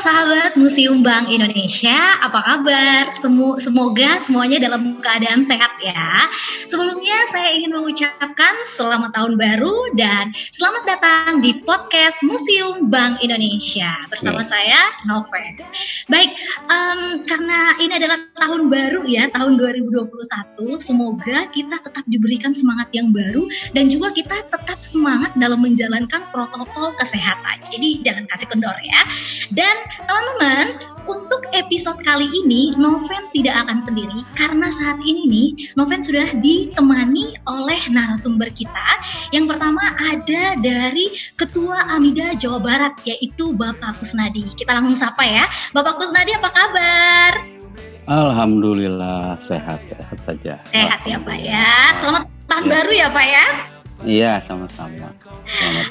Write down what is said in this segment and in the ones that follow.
sahabat Museum Bank Indonesia, apa kabar? Semoga semuanya dalam keadaan sehat ya. Sebelumnya saya ingin mengucapkan selamat tahun baru dan selamat datang di podcast Museum Bank Indonesia bersama saya Noven. Baik, karena ini adalah tahun baru ya, tahun 2021, semoga kita tetap diberikan semangat yang baru dan juga kita tetap semangat dalam menjalankan protokol kesehatan. Jadi jangan kasih kendor ya. Dan teman-teman, untuk episode kali ini Noven tidak akan sendiri karena saat ini nih Noven sudah ditemani oleh narasumber kita. Yang pertama ada dari Ketua AMIDA Jawa Barat, yaitu Bapak Kusnadi. Kita langsung sapa ya. Bapak Kusnadi, apa kabar? Alhamdulillah sehat saja. Sehat ya Pak ya. Selamat tahun baru ya Pak ya. Iya, sama-sama.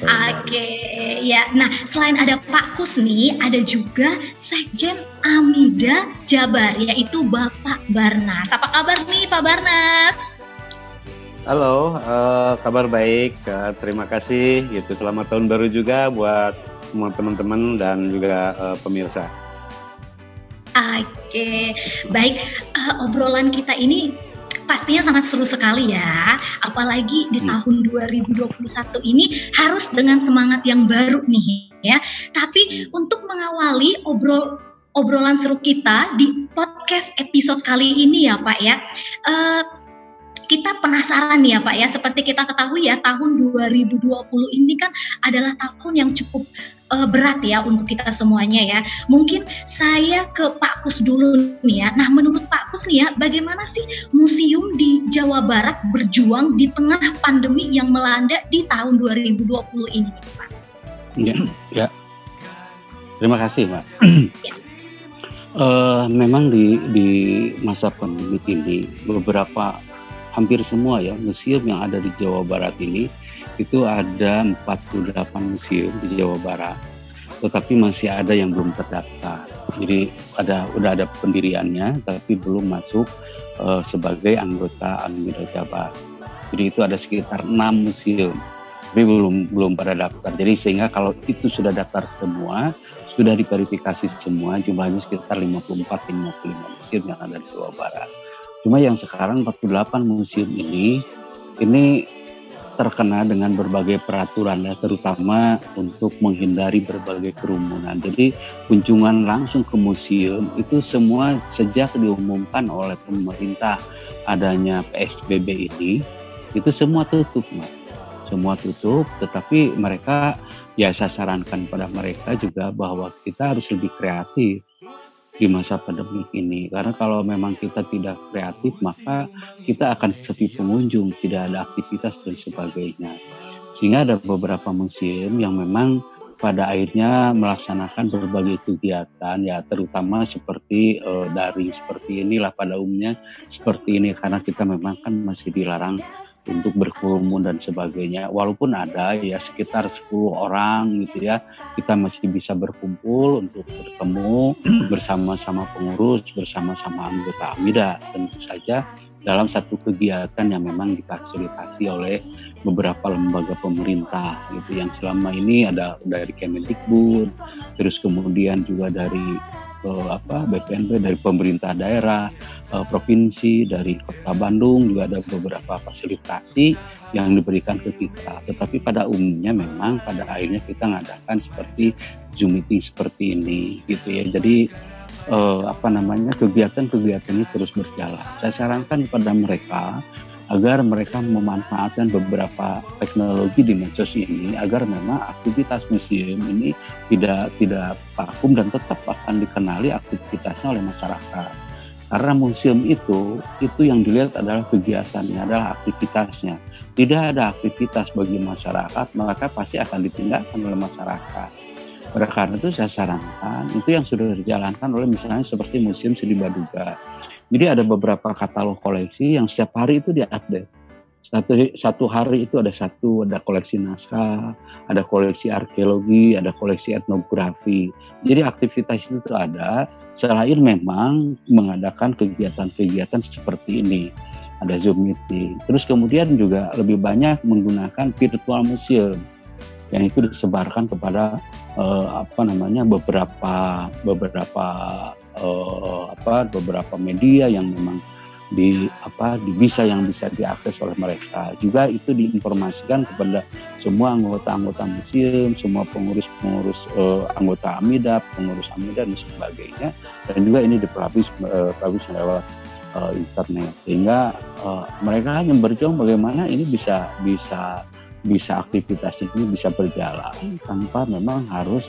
Oke, ya. Nah, selain ada Pak Kus nih, ada juga Sekjen AMIDA Jabar, yaitu Bapak Barnas. Apa kabar nih Pak Barnas? Halo, kabar baik. Terima kasih. Gitu. Selamat tahun baru juga buat semua teman-teman dan juga pemirsa. Oke, baik. Obrolan kita ini pastinya sangat seru sekali ya, apalagi di tahun 2021 ini harus dengan semangat yang baru nih ya. Tapi untuk mengawali obrolan seru kita di podcast episode kali ini ya Pak ya, kita penasaran ya Pak ya, seperti kita ketahui ya tahun 2020 ini kan adalah tahun yang cukup berat ya untuk kita semuanya ya. Mungkin saya ke Pak Kus dulu nih ya. Nah, menurut Pak Kus nih ya, bagaimana sih museum di Jawa Barat berjuang di tengah pandemi yang melanda di tahun 2020 ini Pak? Ya. Terima kasih Mbak. Ya. Memang di masa pandemi ini hampir semua ya museum yang ada di Jawa Barat ini itu ada 48 museum di Jawa Barat, tetapi masih ada yang belum terdaftar. Jadi udah ada pendiriannya, tapi belum masuk sebagai anggota AMIDA Jabar. Jadi itu ada sekitar 6 museum, tapi belum pada daftar. Jadi sehingga kalau itu sudah daftar semua, sudah diverifikasi semua, jumlahnya sekitar 54-55 museum yang ada di Jawa Barat. Cuma yang sekarang 48 museum ini terkena dengan berbagai peraturan ya, terutama untuk menghindari berbagai kerumunan. Jadi kunjungan langsung ke museum itu semua sejak diumumkan oleh pemerintah adanya PSBB ini, itu semua tutup Mas. Semua tutup, tetapi mereka saya sarankan pada mereka juga bahwa kita harus lebih kreatif di masa pandemi ini, karena kalau memang kita tidak kreatif maka kita akan sepi pengunjung, tidak ada aktivitas dan sebagainya. Sehingga ada beberapa museum yang memang pada akhirnya melaksanakan berbagai kegiatan ya, terutama seperti daring seperti inilah pada umumnya seperti ini, karena kita memang kan masih dilarang untuk berkerumun dan sebagainya. Walaupun ada ya sekitar 10 orang gitu ya, kita masih bisa berkumpul untuk bertemu bersama-sama pengurus, bersama-sama anggota AMIDA, tentu saja dalam satu kegiatan yang memang difasilitasi oleh beberapa lembaga pemerintah gitu, yang selama ini ada dari Kemendikbud, terus kemudian juga dari BPNP, dari pemerintah daerah, provinsi, dari Kota Bandung juga ada beberapa fasilitasi yang diberikan ke kita. Tetapi pada umumnya memang pada akhirnya kita ngadakan seperti Zoom meeting seperti ini gitu ya. Jadi kegiatan-kegiatan ini terus berjalan. Saya sarankan kepada mereka agar mereka memanfaatkan beberapa teknologi di medsos ini agar memang aktivitas museum ini tidak vakum dan tetap akan dikenali aktivitasnya oleh masyarakat. Karena museum itu yang dilihat adalah kegiatannya, adalah aktivitasnya. Tidak ada aktivitas bagi masyarakat, maka pasti akan ditinggalkan oleh masyarakat. Oleh karena itu saya sarankan itu yang sudah dijalankan oleh misalnya seperti Museum Seni Baduga. Jadi ada beberapa katalog koleksi yang setiap hari itu diupdate. Satu hari itu ada koleksi naskah, ada koleksi arkeologi, ada koleksi etnografi. Jadi aktivitas itu ada selain memang mengadakan kegiatan-kegiatan seperti ini. Ada Zoom meeting. Terus kemudian juga lebih banyak menggunakan virtual museum yang itu disebarkan kepada beberapa media yang memang bisa diakses oleh mereka. Juga itu diinformasikan kepada semua anggota-anggota museum, semua pengurus-pengurus anggota AMIDAP, pengurus AMIDA dan sebagainya. Dan juga ini dipublish lewat internet, sehingga mereka hanya berjuang bagaimana ini bisa aktivitas ini bisa berjalan tanpa memang harus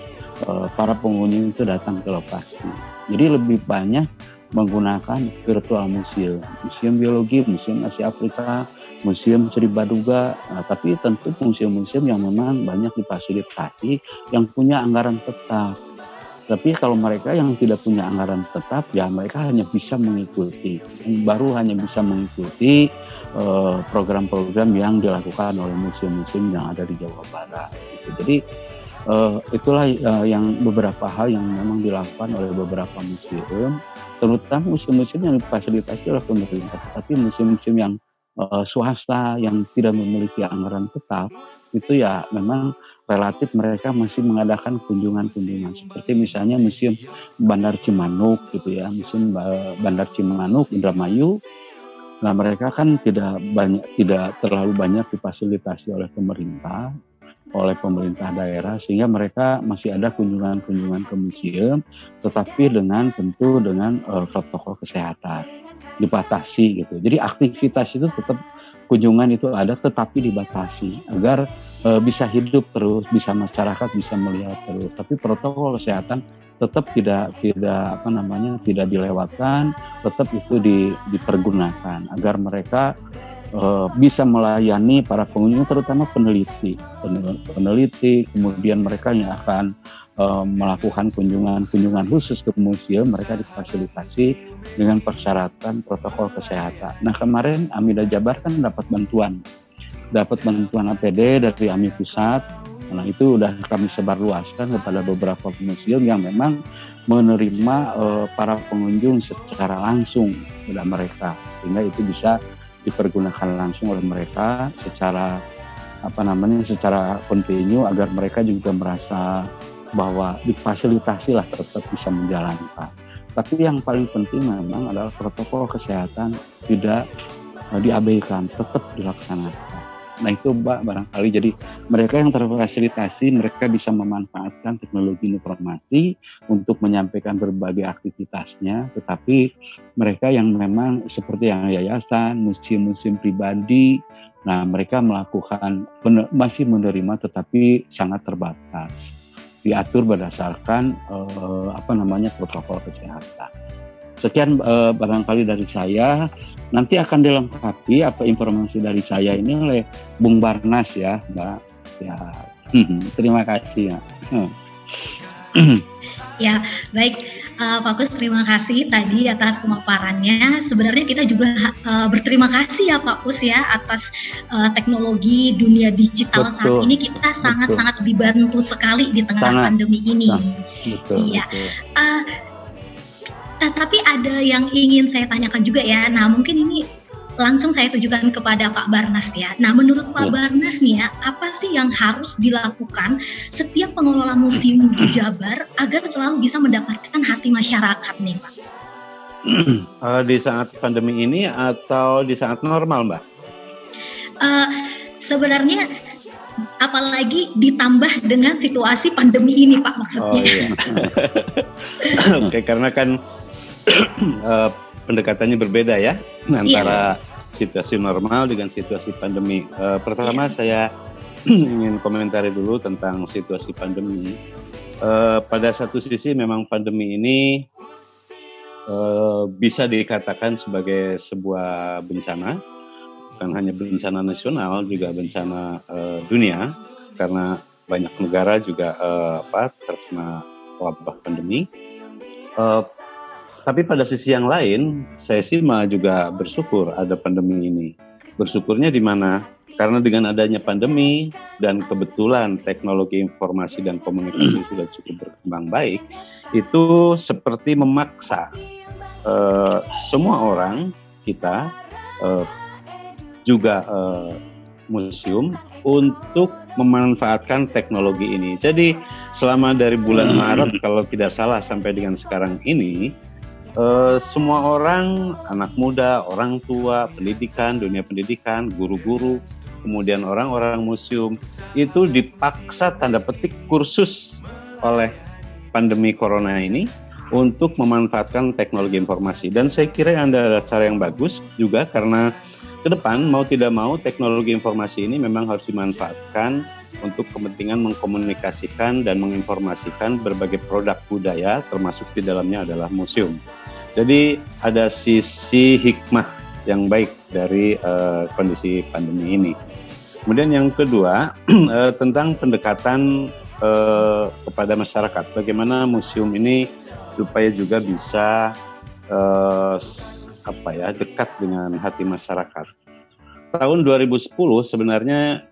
para pengunjung itu datang ke lokasi. Jadi lebih banyak menggunakan virtual museum biologi, museum Asia Afrika, museum Sri Baduga, tapi tentu museum-museum yang memang banyak difasilitasi yang punya anggaran tetap. Tapi kalau mereka yang tidak punya anggaran tetap, ya mereka hanya bisa mengikuti program-program yang dilakukan oleh museum-museum yang ada di Jawa Barat. Jadi itulah yang beberapa hal yang memang dilakukan oleh beberapa museum, terutama museum-museum yang difasilitasi oleh pemerintah. Tapi museum-museum yang swasta yang tidak memiliki anggaran tetap, itu ya memang relatif mereka masih mengadakan kunjungan-kunjungan, seperti misalnya Museum Bandar Cimanuk gitu ya, Museum Bandar Cimanuk, Indramayu. Nah, mereka kan tidak terlalu banyak difasilitasi oleh pemerintah daerah, sehingga mereka masih ada kunjungan-kunjungan ke museum, tetapi tentu dengan protokol kesehatan dibatasi gitu. Jadi aktivitas itu tetap, kunjungan itu ada tetapi dibatasi agar bisa hidup terus, bisa masyarakat bisa melihat terus. Tapi protokol kesehatan tetap tidak dilewatkan, tetap itu dipergunakan agar mereka bisa melayani para pengunjung, terutama peneliti, kemudian mereka yang akan melakukan kunjungan khusus ke museum, mereka difasilitasi dengan persyaratan protokol kesehatan. Nah, kemarin AMIDA Jabar kan dapat bantuan APD dari AMI Pusat. Nah, itu udah kami sebarluaskan kepada beberapa museum yang memang menerima para pengunjung secara langsung kepada mereka, sehingga itu bisa dipergunakan langsung oleh mereka secara kontinu, agar mereka juga merasa bahwa difasilitasi lah, tetap bisa menjalankan. Tapi yang paling penting memang adalah protokol kesehatan tidak diabaikan, tetap dilaksanakan. Nah, itu barangkali jadi mereka yang terfasilitasi, mereka bisa memanfaatkan teknologi informasi untuk menyampaikan berbagai aktivitasnya, tetapi mereka yang memang seperti yang yayasan, museum-museum pribadi, nah mereka masih menerima tetapi sangat terbatas, diatur berdasarkan protokol kesehatan. Sekian barangkali dari saya. Nanti akan dilengkapi informasi dari saya ini oleh Bung Barnas ya, Mbak. Ya, terima kasih ya. Ya, baik. Fokus, terima kasih tadi atas pemaparannya. Sebenarnya kita juga berterima kasih ya Pak Pus ya atas teknologi dunia digital. Betul, saat ini kita sangat-sangat dibantu sekali di tengah pandemi ini. Iya. Tapi ada yang ingin saya tanyakan juga ya. Nah, mungkin ini langsung saya tujukan kepada Pak Barnas ya. Nah, menurut Pak Barnas nih ya, apa sih yang harus dilakukan setiap pengelola museum di Jabar agar selalu bisa mendapatkan hati masyarakat nih, Pak? Di saat pandemi ini atau di saat normal, Mbak? Sebenarnya apalagi ditambah dengan situasi pandemi ini, Pak, maksudnya. Oke, karena kan pendekatannya berbeda ya antara situasi normal dengan situasi pandemi. Pertama saya ingin komentari dulu tentang situasi pandemi. Pada satu sisi memang pandemi ini bisa dikatakan sebagai sebuah bencana, bukan hanya bencana nasional, juga bencana dunia, karena banyak negara juga terkena wabah pandemi. Tapi pada sisi yang lain, saya sih juga bersyukur ada pandemi ini. Bersyukurnya di mana? Karena dengan adanya pandemi dan kebetulan teknologi informasi dan komunikasi sudah cukup berkembang baik, itu seperti memaksa semua orang kita juga museum untuk memanfaatkan teknologi ini. Jadi selama dari bulan Maret kalau tidak salah sampai dengan sekarang ini, semua orang, anak muda, orang tua, pendidikan, dunia pendidikan, guru-guru, kemudian orang-orang museum itu dipaksa tanda petik kursus oleh pandemi corona ini untuk memanfaatkan teknologi informasi. Dan saya kira ada cara yang bagus juga, karena ke depan mau tidak mau teknologi informasi ini memang harus dimanfaatkan untuk kepentingan mengkomunikasikan dan menginformasikan berbagai produk budaya, termasuk di dalamnya adalah museum. Jadi ada sisi hikmah yang baik dari kondisi pandemi ini. Kemudian yang kedua tentang pendekatan kepada masyarakat, bagaimana museum ini supaya juga bisa dekat dengan hati masyarakat. Tahun 2010 sebenarnya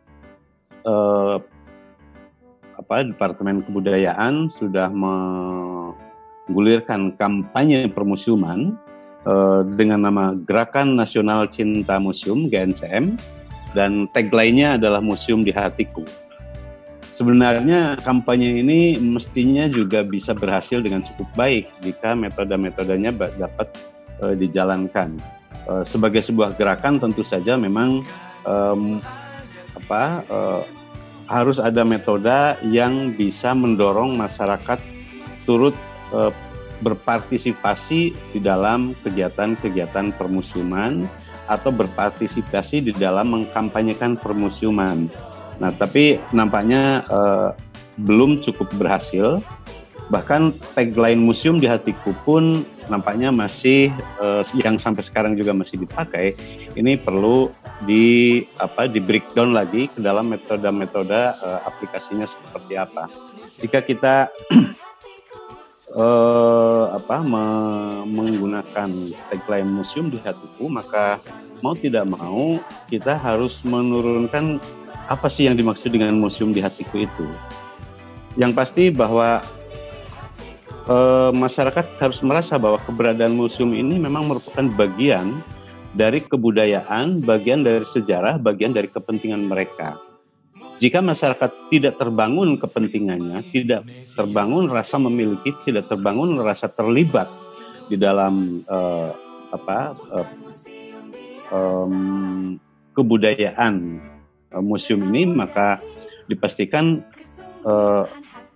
Departemen Kebudayaan sudah menggulirkan kampanye permusiuman dengan nama Gerakan Nasional Cinta Museum (GNCM), dan tagline-nya adalah Museum di Hatiku. Sebenarnya kampanye ini mestinya juga bisa berhasil dengan cukup baik jika metode-metodenya dapat dijalankan. Sebagai sebuah gerakan tentu saja memang harus ada metode yang bisa mendorong masyarakat turut berpartisipasi di dalam kegiatan-kegiatan permusiuman atau berpartisipasi di dalam mengkampanyekan permusiuman. Nah, tapi nampaknya belum cukup berhasil. Bahkan tagline Museum di Hatiku pun nampaknya masih yang sampai sekarang juga masih dipakai. Ini perlu di breakdown lagi ke dalam metode-metode aplikasinya seperti apa. Jika kita menggunakan tagline Museum di Hatiku, maka mau tidak mau kita harus menurunkan apa sih yang dimaksud dengan museum di hatiku itu. Yang pasti bahwa masyarakat harus merasa bahwa keberadaan museum ini memang merupakan bagian dari kebudayaan, bagian dari sejarah, bagian dari kepentingan mereka. Jika masyarakat tidak terbangun kepentingannya, tidak terbangun rasa memiliki, tidak terbangun rasa terlibat di dalam kebudayaan museum ini, maka dipastikan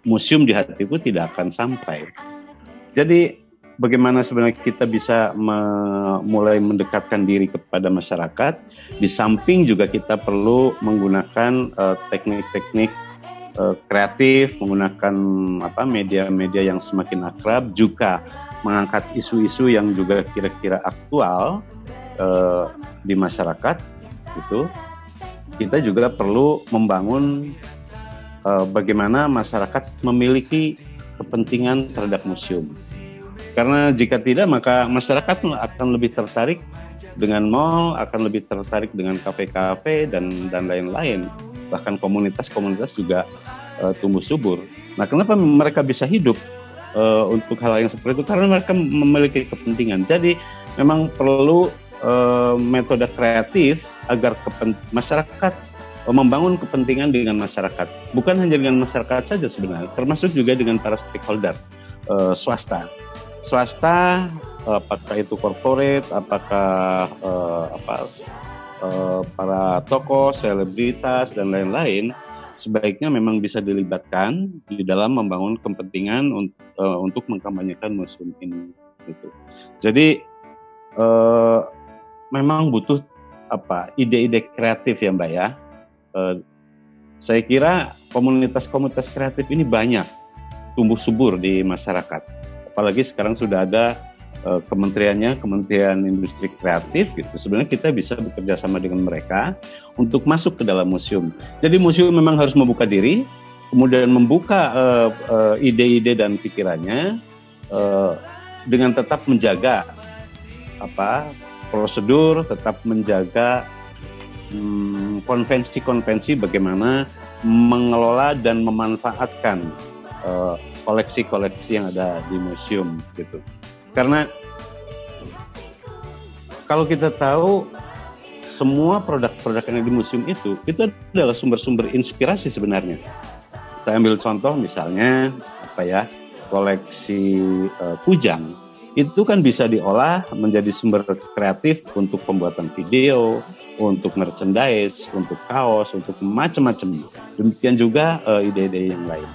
museum di hatiku tidak akan sampai. Jadi bagaimana sebenarnya kita bisa mulai mendekatkan diri kepada masyarakat, di samping juga kita perlu menggunakan teknik-teknik kreatif, menggunakan media-media yang semakin akrab, juga mengangkat isu-isu yang juga kira-kira aktual di masyarakat gitu. Kita juga perlu membangun bagaimana masyarakat memiliki kepentingan terhadap museum. Karena jika tidak, maka masyarakat akan lebih tertarik dengan mall, akan lebih tertarik dengan kafe-kafe dan lain-lain. Bahkan komunitas-komunitas juga tumbuh subur. Nah, kenapa mereka bisa hidup untuk hal yang seperti itu? Karena mereka memiliki kepentingan. Jadi memang perlu metode kreatif agar masyarakat membangun kepentingan dengan masyarakat. Bukan hanya dengan masyarakat saja sebenarnya, termasuk juga dengan para stakeholder swasta. Swasta, apakah itu corporate, apakah para tokoh, selebritas dan lain-lain, sebaiknya memang bisa dilibatkan di dalam membangun kepentingan untuk mengkampanyekan museum ini. Gitu. Jadi memang butuh ide-ide kreatif ya Mbak ya. Saya kira komunitas-komunitas kreatif ini banyak tumbuh subur di masyarakat. Apalagi sekarang sudah ada kementeriannya, Kementerian Industri Kreatif gitu. Sebenarnya kita bisa bekerja sama dengan mereka untuk masuk ke dalam museum. Jadi museum memang harus membuka diri, kemudian membuka ide-ide dan pikirannya dengan tetap menjaga prosedur, tetap menjaga konvensi-konvensi bagaimana mengelola dan memanfaatkan koleksi-koleksi yang ada di museum gitu. Karena kalau kita tahu semua produk-produk yang ada di museum itu adalah sumber-sumber inspirasi sebenarnya. Saya ambil contoh misalnya koleksi Kujang. Itu kan bisa diolah menjadi sumber kreatif untuk pembuatan video, untuk merchandise, untuk kaos, untuk macam-macam. Demikian juga ide-ide yang lain.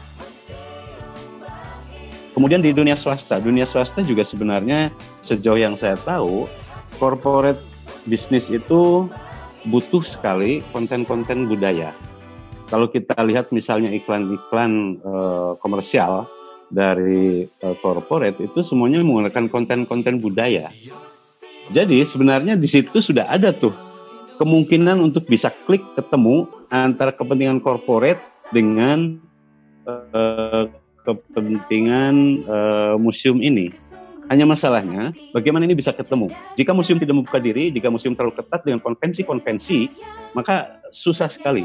Kemudian di dunia swasta juga sebenarnya sejauh yang saya tahu, corporate bisnis itu butuh sekali konten-konten budaya. Kalau kita lihat misalnya iklan-iklan komersial dari corporate itu semuanya menggunakan konten-konten budaya. Jadi sebenarnya di situ sudah ada tuh kemungkinan untuk bisa klik ketemu antara kepentingan corporate dengan kepentingan museum ini. Hanya masalahnya bagaimana ini bisa ketemu. Jika museum tidak membuka diri, jika museum terlalu ketat dengan konvensi-konvensi, maka susah sekali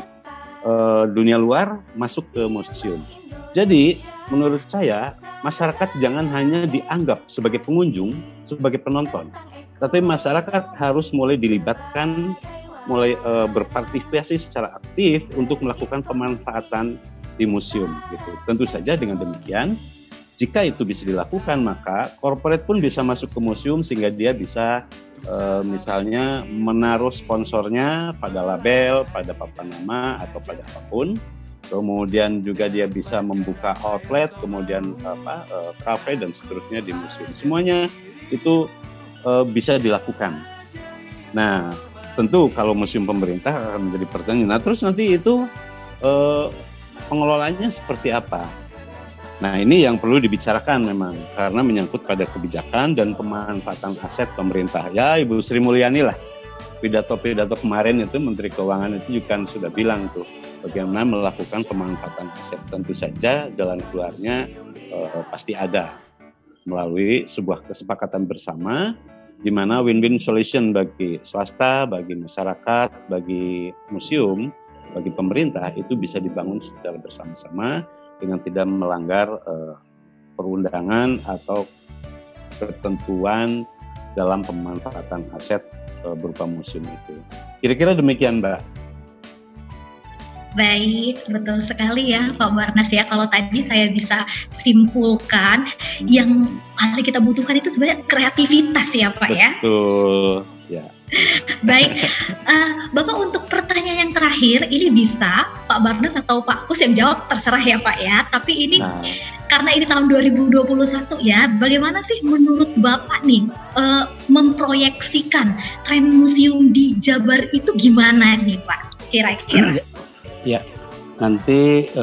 dunia luar masuk ke museum. Jadi menurut saya masyarakat jangan hanya dianggap sebagai pengunjung, sebagai penonton, tapi masyarakat harus mulai dilibatkan, mulai berpartisipasi secara aktif untuk melakukan pemanfaatan di museum gitu. Tentu saja dengan demikian, jika itu bisa dilakukan, maka corporate pun bisa masuk ke museum sehingga dia bisa misalnya menaruh sponsornya pada label, pada papan nama atau pada apapun. Kemudian juga dia bisa membuka outlet, kemudian kafe dan seterusnya di museum. Semuanya itu bisa dilakukan. Nah, tentu kalau museum pemerintah akan menjadi pertanyaan. Nah, terus nanti itu pengelolaannya seperti apa? Nah, ini yang perlu dibicarakan memang karena menyangkut pada kebijakan dan pemanfaatan aset pemerintah. Ya, Ibu Sri Mulyani lah. Pidato-pidato kemarin itu Menteri Keuangan itu juga sudah bilang tuh bagaimana melakukan pemanfaatan aset. Tentu saja jalan keluarnya pasti ada melalui sebuah kesepakatan bersama di mana win-win solution bagi swasta, bagi masyarakat, bagi museum, bagi pemerintah itu bisa dibangun secara bersama-sama dengan tidak melanggar perundangan atau ketentuan dalam pemanfaatan aset berupa museum itu. Kira-kira demikian, Mbak. Baik, betul sekali ya Pak Barnas ya. Kalau tadi saya bisa simpulkan yang paling kita butuhkan itu sebenarnya kreativitas ya Pak ya. Betul, ya. Baik, Bapak untuk pertanyaan yang terakhir ini bisa Pak Barnas atau Pak Kus yang jawab, terserah ya Pak ya. Tapi ini karena ini tahun 2021 ya, bagaimana sih menurut Bapak nih memproyeksikan tren museum di Jabar itu gimana nih Pak kira-kira? Ya, nanti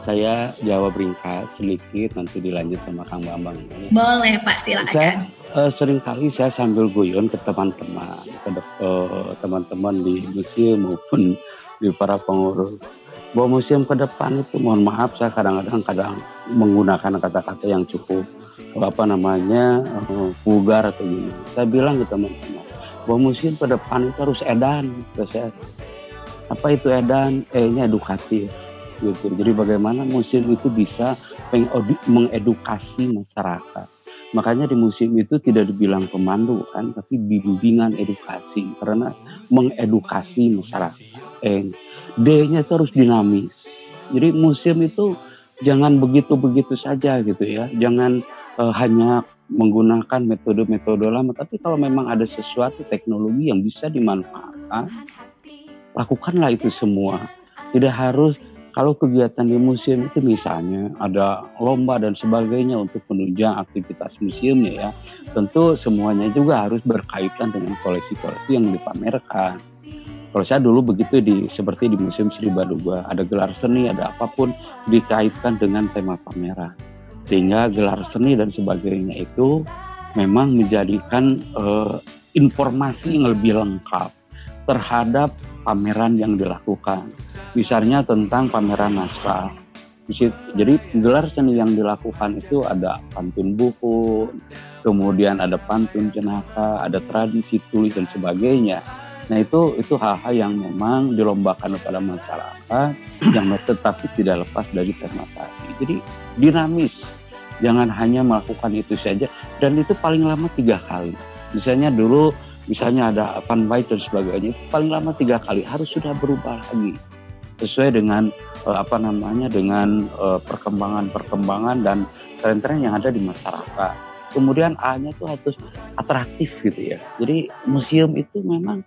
saya jawab ringkas sedikit, nanti dilanjut sama Kang Bambang. Boleh Pak, silakan. Seringkali saya sambil guyon ke teman-teman, teman-teman di museum maupun di para pengurus. Bahwa museum ke depan itu, mohon maaf saya kadang-kadang menggunakan kata-kata yang cukup vulgar atau gini. Saya bilang ke teman-teman bahwa museum ke depan itu harus edan. Apa itu edan? E-nya edukatif. Gitu. Jadi bagaimana museum itu bisa mengedukasi masyarakat. Makanya di museum itu tidak dibilang pemandu kan, tapi bimbingan edukasi karena mengedukasi masyarakat. D-nya itu harus dinamis. Jadi museum itu jangan begitu-begitu saja gitu ya. Jangan hanya menggunakan metode-metode lama, tapi kalau memang ada sesuatu teknologi yang bisa dimanfaatkan, lakukanlah itu semua. Tidak harus kalau kegiatan di museum itu misalnya ada lomba dan sebagainya untuk menunjang aktivitas museumnya ya. Tentu semuanya juga harus berkaitan dengan koleksi-koleksi yang dipamerkan. Kalau saya dulu begitu seperti di Museum Sri Baduga, ada gelar seni, ada apapun dikaitkan dengan tema pameran. Sehingga gelar seni dan sebagainya itu memang menjadikan informasi yang lebih lengkap terhadap pameran yang dilakukan. Misalnya tentang pameran naskah. Jadi gelar seni yang dilakukan itu ada pantun buku, kemudian ada pantun jenaka, ada tradisi tulis dan sebagainya. Nah itu hal-hal yang memang dilombakan kepada masyarakat yang tetapi tidak lepas dari tema tadi. Jadi dinamis, jangan hanya melakukan itu saja dan itu paling lama 3 kali. Misalnya dulu misalnya ada fun bike dan sebagainya, paling lama 3 kali harus sudah berubah lagi sesuai dengan dengan perkembangan dan tren-tren yang ada di masyarakat. Kemudian A-nya tuh harus atraktif gitu ya. Jadi museum itu memang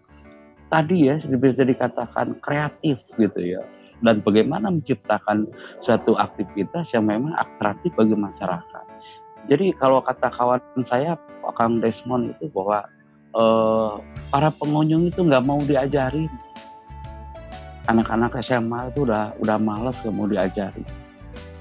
tadi ya bisa dikatakan kreatif gitu ya. Dan bagaimana menciptakan suatu aktivitas yang memang atraktif bagi masyarakat. Jadi kalau kata kawan saya, Kang Desmond itu bahwa para pengunjung itu nggak mau diajarin. Anak-anak SMA itu udah malas nggak mau diajarin.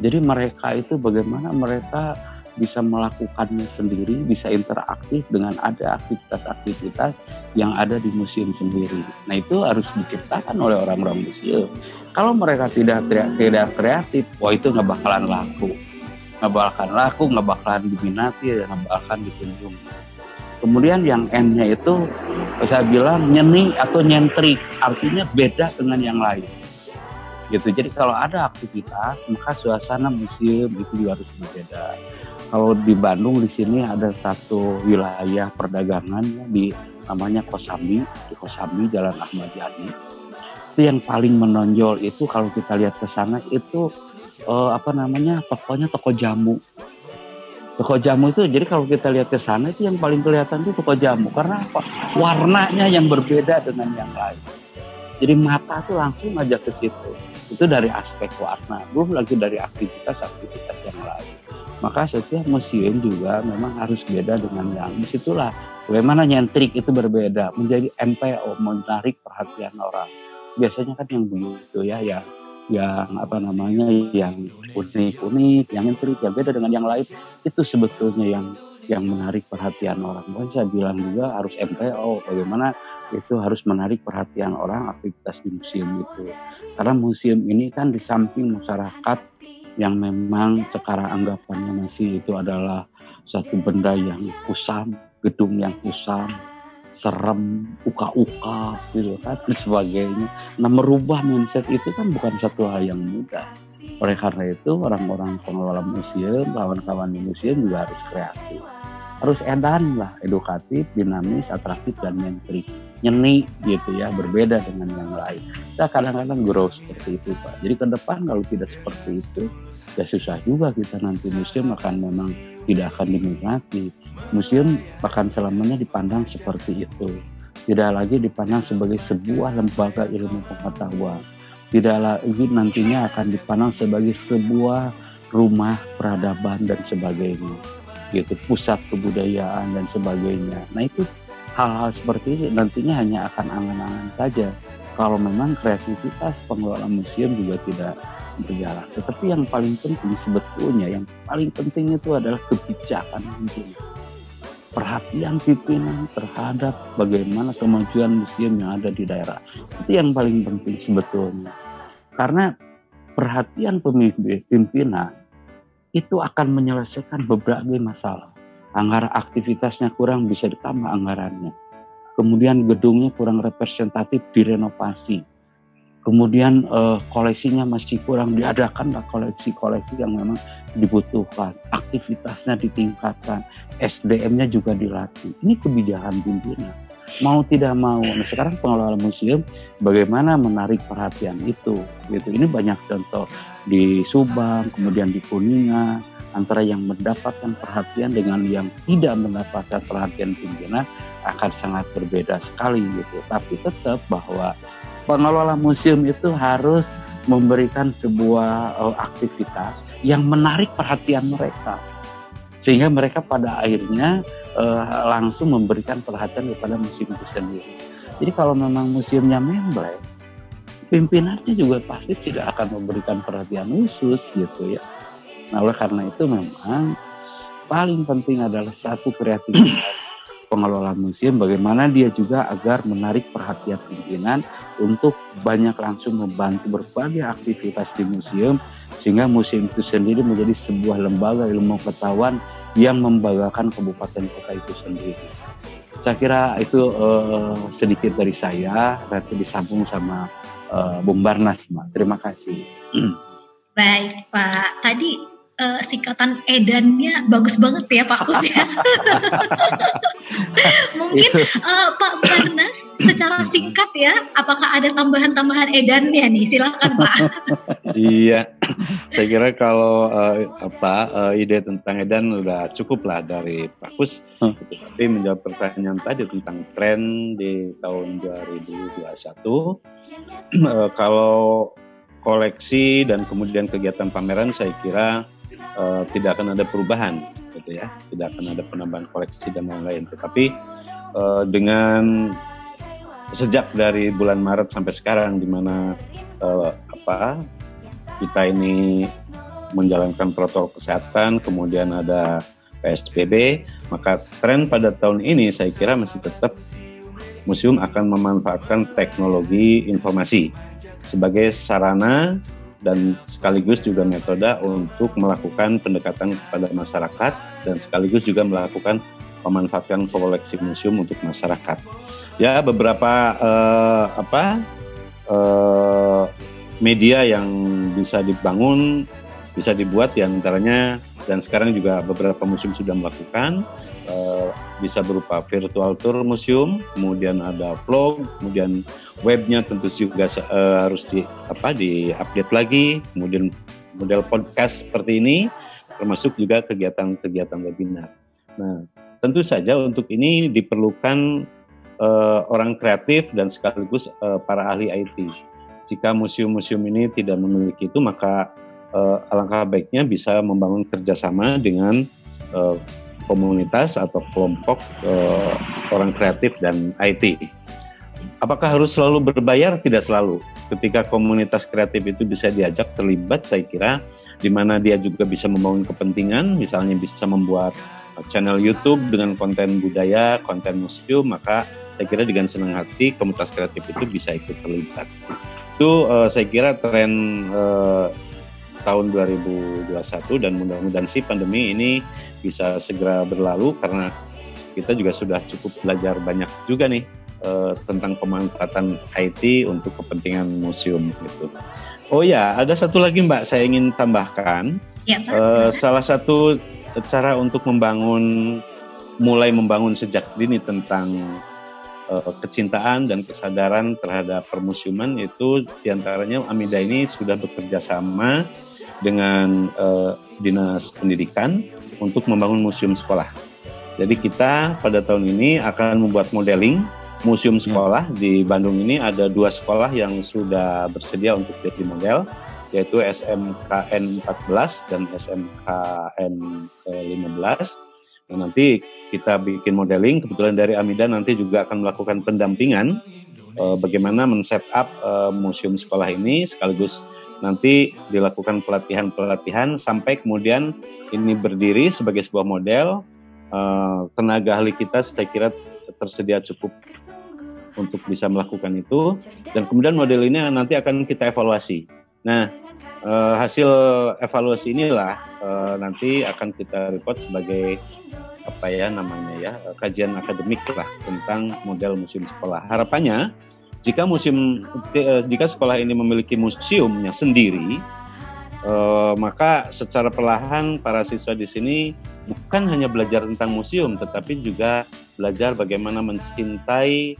Jadi mereka itu bagaimana mereka bisa melakukannya sendiri, bisa interaktif dengan ada aktivitas-aktivitas yang ada di museum sendiri. Nah itu harus diciptakan oleh orang-orang museum. Kalau mereka tidak kreatif, wah itu nggak bakalan laku, nggak bakalan diminati, nggak bakalan dikunjungi. Kemudian yang N-nya itu saya bilang nyeni atau nyentrik, artinya beda dengan yang lain. Gitu. Jadi kalau ada aktivitas, maka suasana museum itu juga harus berbeda. Kalau di Bandung di sini ada satu wilayah perdagangan di namanya Kosambi, di Kosambi Jalan Ahmad Yani. Itu yang paling menonjol itu kalau kita lihat ke sana itu tokonya toko jamu. Toko jamu itu jadi kalau kita lihat ke sana itu yang paling kelihatan itu toko jamu. Karena apa? Warnanya yang berbeda dengan yang lain. Jadi mata tuh langsung aja ke situ. Itu dari aspek warna, belum lagi dari aktivitas-aktivitas yang lain. Maka setiap museum juga memang harus beda dengan yang disitulah. Bagaimana nyentrik itu berbeda, menjadi MPO, menarik perhatian orang. Biasanya kan yang begitu ya, yang unik-unik, yang nyentrik, yang beda dengan yang lain, itu sebetulnya yang menarik perhatian orang. Bahkan saya bilang juga harus MPO, bagaimana itu harus menarik perhatian orang aktivitas di museum itu. Karena museum ini kan di samping masyarakat yang memang sekarang anggapannya masih itu adalah satu benda yang kusam, gedung yang kusam, serem, uka-uka gitu kan dan sebagainya. Nah merubah mindset itu kan bukan satu hal yang mudah. Oleh karena itu orang-orang pengelola museum, kawan-kawan di museum juga harus kreatif. Harus edan lah, edukatif, dinamis, atraktif dan nyeni gitu ya, berbeda dengan yang lain. Kita kadang-kadang grow seperti itu Pak. Jadi ke depan kalau tidak seperti itu, ya susah juga kita nanti museum akan memang tidak akan diminati. Museum akan selamanya dipandang seperti itu. Tidak lagi dipandang sebagai sebuah lembaga ilmu pengetahuan. Tidak lagi nantinya akan dipandang sebagai sebuah rumah peradaban dan sebagainya. Gitu, pusat kebudayaan dan sebagainya. Nah itu hal-hal seperti itu nantinya hanya akan angan-angan saja kalau memang kreativitas pengelola museum juga tidak berjalan. Tetapi yang paling penting sebetulnya, yang paling penting itu adalah kebijakan museum. Perhatian pimpinan terhadap bagaimana kemajuan museum yang ada di daerah. Itu yang paling penting sebetulnya. Karena perhatian pimpinan itu akan menyelesaikan berbagai masalah. Anggaran aktivitasnya kurang bisa ditambah anggarannya. Kemudian gedungnya kurang representatif direnovasi. Kemudian koleksinya masih kurang, diadakanlah koleksi-koleksi yang memang dibutuhkan. Aktivitasnya ditingkatkan, SDM-nya juga dilatih. Ini kebijakan pimpinan. Mau tidak mau. Nah sekarang pengelola museum bagaimana menarik perhatian itu. Gitu. Ini banyak contoh di Subang, kemudian di Kuningan, antara yang mendapatkan perhatian dengan yang tidak mendapatkan perhatian pimpinan akan sangat berbeda sekali gitu. Tapi tetap bahwa pengelola museum itu harus memberikan sebuah aktivitas yang menarik perhatian mereka. Sehingga mereka pada akhirnya langsung memberikan perhatian kepada museum itu sendiri. Jadi kalau memang museumnya memblek, pimpinannya juga pasti tidak akan memberikan perhatian khusus gitu ya. Nah oleh karena itu memang paling penting adalah satu kreativitas pengelola museum, bagaimana dia juga agar menarik perhatian pimpinan untuk banyak langsung membantu berbagai aktivitas di museum, sehingga museum itu sendiri menjadi sebuah lembaga ilmu pengetahuan yang membanggakan kabupaten kota itu sendiri. Saya kira itu sedikit dari saya, nanti disambung sama Bung Barnas, Mbak. Terima kasih. Baik Pak, tadi singkatan edannya bagus banget ya Pak Kus ya. Mungkin Pak Barnas secara singkat ya, apakah ada tambahan-tambahan edannya nih? Silakan Pak. Iya, saya kira kalau ide tentang edan udah cukup lah dari Pak Kus. Tapi menjawab pertanyaan tadi tentang tren di tahun 2021, kalau koleksi dan kemudian kegiatan pameran saya kira tidak akan ada perubahan, gitu ya. Tidak akan ada penambahan koleksi dan lain-lain. Tetapi dengan sejak dari bulan Maret sampai sekarang, di mana kita ini menjalankan protokol kesehatan, kemudian ada PSBB, maka tren pada tahun ini saya kira masih tetap museum akan memanfaatkan teknologi informasi sebagai sarana dan sekaligus juga metode untuk melakukan pendekatan kepada masyarakat dan sekaligus juga melakukan memanfaatkan koleksi museum untuk masyarakat. Ya, beberapa media yang bisa dibangun, bisa dibuat diantaranya, dan sekarang juga beberapa museum sudah melakukan, bisa berupa virtual tour museum, kemudian ada vlog, kemudian webnya tentu juga harus di-update lagi, kemudian model podcast seperti ini, termasuk juga kegiatan-kegiatan webinar. Nah, tentu saja untuk ini diperlukan orang kreatif dan sekaligus para ahli IT. Jika museum-museum ini tidak memiliki itu, maka alangkah baiknya bisa membangun kerjasama dengan komunitas atau kelompok orang kreatif dan IT. Apakah harus selalu berbayar? Tidak selalu. Ketika komunitas kreatif itu bisa diajak terlibat, saya kira di mana dia juga bisa membangun kepentingan, misalnya bisa membuat channel YouTube dengan konten budaya, konten museum, maka saya kira dengan senang hati komunitas kreatif itu bisa ikut terlibat. Itu saya kira tren tahun 2021, dan mudah-mudahan sih pandemi ini bisa segera berlalu, karena kita juga sudah cukup belajar banyak juga nih tentang pemanfaatan IT untuk kepentingan museum gitu. Oh ya, ada satu lagi Mbak saya ingin tambahkan. Ya, Pak, salah satu cara untuk mulai membangun sejak dini tentang kecintaan dan kesadaran terhadap permusiuman itu diantaranya Amida ini sudah bekerja sama dengan Dinas Pendidikan untuk membangun museum sekolah. Jadi kita pada tahun ini akan membuat modeling museum sekolah. Di Bandung ini ada 2 sekolah yang sudah bersedia untuk jadi model, yaitu SMKN 14 dan SMKN 15. Nah, nanti kita bikin modeling, kebetulan dari Amida nanti juga akan melakukan pendampingan bagaimana men-set up museum sekolah ini, sekaligus nanti dilakukan pelatihan-pelatihan sampai kemudian ini berdiri sebagai sebuah model. Tenaga ahli kita saya kira tersedia cukup untuk bisa melakukan itu, dan kemudian model ini nanti akan kita evaluasi. Nah, hasil evaluasi inilah nanti akan kita report sebagai kajian akademik lah tentang model museum sekolah. Harapannya jika sekolah ini memiliki museumnya sendiri, maka secara perlahan para siswa di sini bukan hanya belajar tentang museum, tetapi juga belajar bagaimana mencintai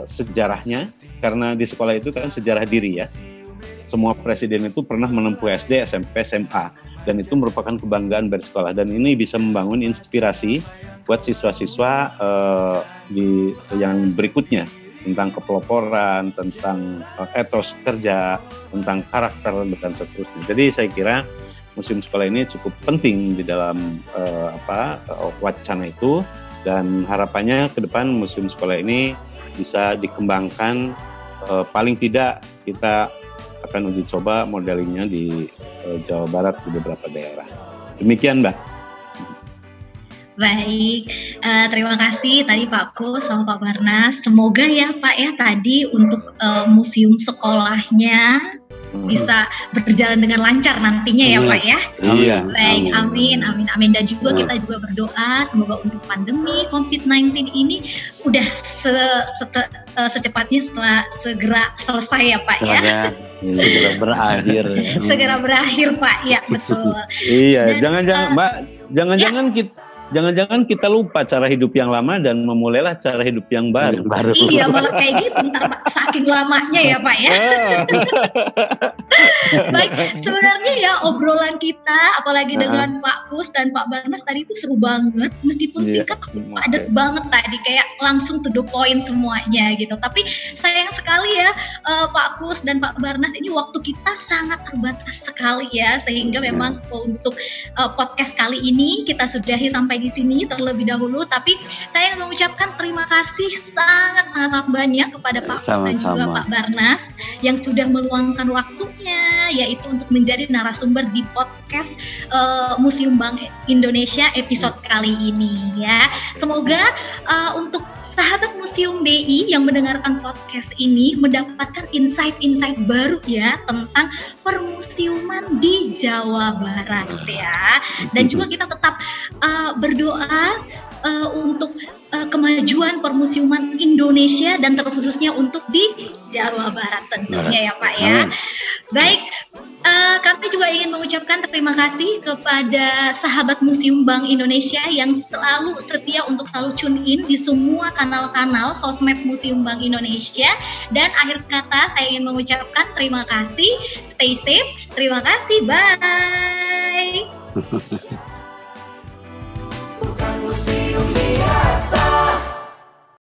sejarahnya, karena di sekolah itu kan sejarah diri ya. Semua presiden itu pernah menempuh SD, SMP, SMA, dan itu merupakan kebanggaan bersekolah, dan ini bisa membangun inspirasi buat siswa-siswa yang berikutnya tentang kepeloporan, tentang etos kerja, tentang karakter dan seterusnya. Jadi saya kira museum sekolah ini cukup penting di dalam wacana itu, dan harapannya ke depan museum sekolah ini bisa dikembangkan. Paling tidak kita akan uji coba modelingnya di Jawa Barat di beberapa daerah. Demikian Mbak. Baik, terima kasih tadi Pak Kus sama Pak Barnas. Semoga ya Pak ya tadi untuk museum sekolahnya bisa berjalan dengan lancar nantinya ya Pak ya. Iya. Baik, amin. Dan juga kita juga berdoa semoga untuk pandemi COVID-19 ini udah secepatnya segera selesai ya Pak ya. Segera berakhir. Segera berakhir Pak ya, betul. Iya, jangan-jangan Mbak, jangan-jangan Jangan-jangan kita lupa cara hidup yang lama dan memulailah cara hidup yang baru. Iya, malah kayak gitu, ntar saking lamanya ya Pak ya. Baik, sebenarnya ya obrolan kita, apalagi dengan Pak Kus dan Pak Barnas tadi itu seru banget. Meskipun singkat, padat banget tadi, kayak langsung to the point semuanya gitu. Tapi sayang sekali ya Pak Kus dan Pak Barnas, ini waktu kita sangat terbatas sekali ya. Sehingga memang untuk podcast kali ini kita sudahi sampai di sini terlebih dahulu, tapi saya ingin mengucapkan terima kasih sangat banyak kepada Pak Kus dan juga Pak Barnas yang sudah meluangkan waktunya, yaitu untuk menjadi narasumber di podcast Museum Bank Indonesia episode kali ini ya. Semoga untuk sahabat Museum BI yang mendengarkan podcast ini mendapatkan insight-insight baru ya tentang permusiuman di Jawa Barat ya. Dan juga kita tetap berdoa untuk kemajuan permusiuman Indonesia dan terkhususnya untuk di Jawa Barat tentunya ya Pak ya. Baik, kami juga ingin mengucapkan terima kasih kepada sahabat Museum Bank Indonesia yang selalu setia untuk selalu tune in di semua kanal-kanal sosmed Museum Bank Indonesia. Dan akhir kata saya ingin mengucapkan terima kasih, stay safe, terima kasih, bye.